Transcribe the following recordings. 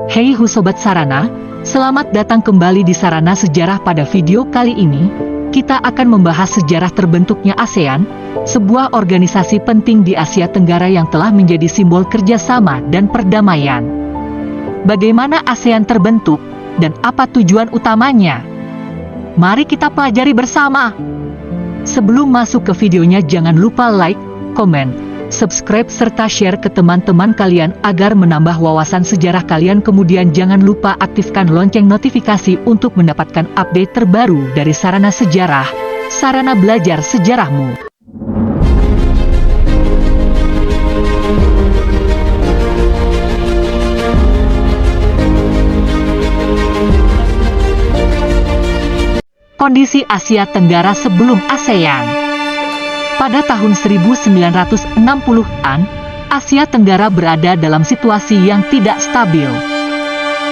Hey Sobat Sarana, selamat datang kembali di Sarana Sejarah. Pada video kali ini, kita akan membahas sejarah terbentuknya ASEAN, sebuah organisasi penting di Asia Tenggara yang telah menjadi simbol kerjasama dan perdamaian. Bagaimana ASEAN terbentuk, dan apa tujuan utamanya? Mari kita pelajari bersama. Sebelum masuk ke videonya, jangan lupa like, komen, subscribe serta share ke teman-teman kalian agar menambah wawasan sejarah kalian. Kemudian jangan lupa aktifkan lonceng notifikasi untuk mendapatkan update terbaru dari Sarana Sejarah, sarana belajar sejarahmu. Kondisi Asia Tenggara sebelum ASEAN. Pada tahun 1960-an, Asia Tenggara berada dalam situasi yang tidak stabil.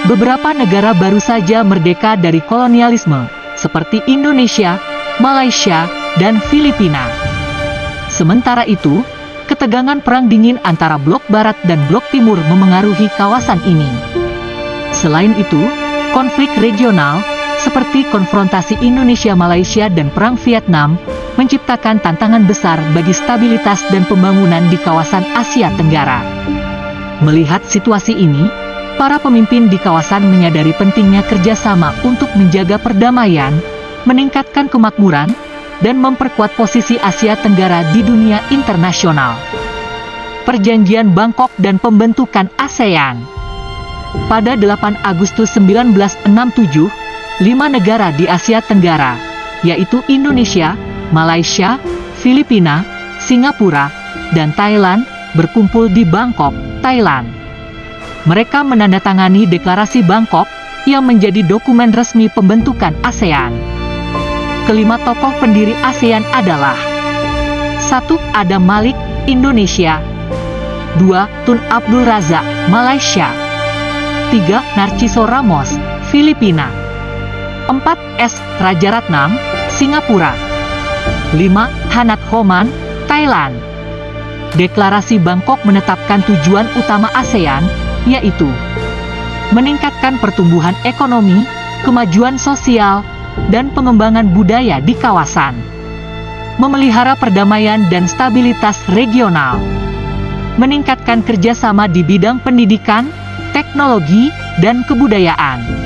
Beberapa negara baru saja merdeka dari kolonialisme, seperti Indonesia, Malaysia, dan Filipina. Sementara itu, ketegangan Perang Dingin antara Blok Barat dan Blok Timur memengaruhi kawasan ini. Selain itu, konflik regional, seperti konfrontasi Indonesia-Malaysia dan Perang Vietnam, menciptakan tantangan besar bagi stabilitas dan pembangunan di kawasan Asia Tenggara. Melihat situasi ini, para pemimpin di kawasan menyadari pentingnya kerjasama untuk menjaga perdamaian, meningkatkan kemakmuran, dan memperkuat posisi Asia Tenggara di dunia internasional. Perjanjian Bangkok dan pembentukan ASEAN. Pada 8 Agustus 1967, 5 negara di Asia Tenggara, yaitu Indonesia, Malaysia, Filipina, Singapura, dan Thailand, berkumpul di Bangkok, Thailand. Mereka menandatangani Deklarasi Bangkok, yang menjadi dokumen resmi pembentukan ASEAN. Kelima tokoh pendiri ASEAN adalah 1. Adam Malik, Indonesia. 2. Tun Abdul Razak, Malaysia. 3. Narciso Ramos, Filipina. 4. S. Rajaratnam, Singapura. 5. Hanat Homan, Thailand. Deklarasi Bangkok menetapkan tujuan utama ASEAN, yaitu meningkatkan pertumbuhan ekonomi, kemajuan sosial, dan pengembangan budaya di kawasan, memelihara perdamaian dan stabilitas regional, meningkatkan kerjasama di bidang pendidikan, teknologi, dan kebudayaan.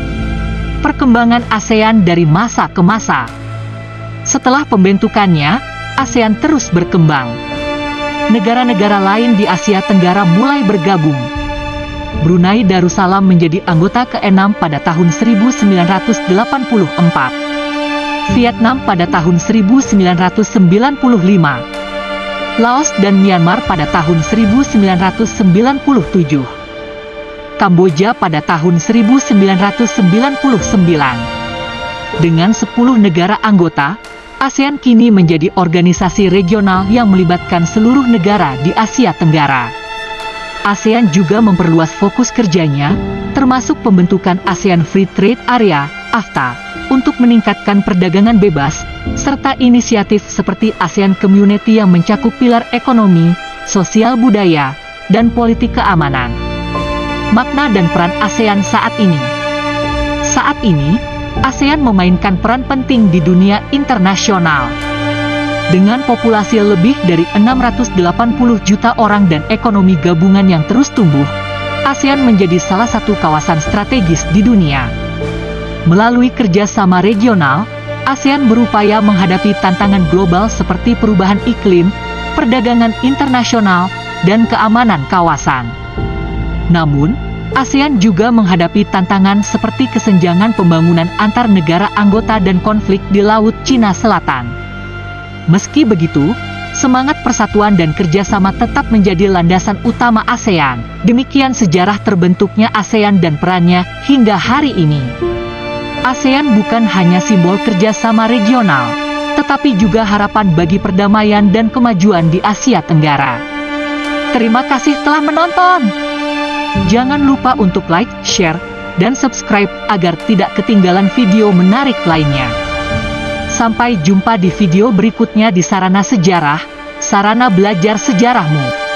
Perkembangan ASEAN dari masa ke masa. Setelah pembentukannya, ASEAN terus berkembang. Negara-negara lain di Asia Tenggara mulai bergabung. Brunei Darussalam menjadi anggota ke-6 pada tahun 1984. Vietnam pada tahun 1995. Laos dan Myanmar pada tahun 1997. Kamboja pada tahun 1999. Dengan 10 negara anggota, ASEAN kini menjadi organisasi regional yang melibatkan seluruh negara di Asia Tenggara. ASEAN juga memperluas fokus kerjanya, termasuk pembentukan ASEAN Free Trade Area, AFTA, untuk meningkatkan perdagangan bebas, serta inisiatif seperti ASEAN Community yang mencakup pilar ekonomi, sosial budaya, dan politik keamanan. Makna dan peran ASEAN saat ini. Saat ini, ASEAN memainkan peran penting di dunia internasional. Dengan populasi lebih dari 680 juta orang dan ekonomi gabungan yang terus tumbuh, ASEAN menjadi salah satu kawasan strategis di dunia. Melalui kerjasama regional, ASEAN berupaya menghadapi tantangan global seperti perubahan iklim, perdagangan internasional, dan keamanan kawasan. Namun, ASEAN juga menghadapi tantangan seperti kesenjangan pembangunan antar negara anggota dan konflik di Laut Cina Selatan. Meski begitu, semangat persatuan dan kerjasama tetap menjadi landasan utama ASEAN. Demikian sejarah terbentuknya ASEAN dan perannya hingga hari ini. ASEAN bukan hanya simbol kerjasama regional, tetapi juga harapan bagi perdamaian dan kemajuan di Asia Tenggara. Terima kasih telah menonton. Jangan lupa untuk like, share, dan subscribe agar tidak ketinggalan video menarik lainnya. Sampai jumpa di video berikutnya di Sarana Sejarah, sarana belajar sejarahmu.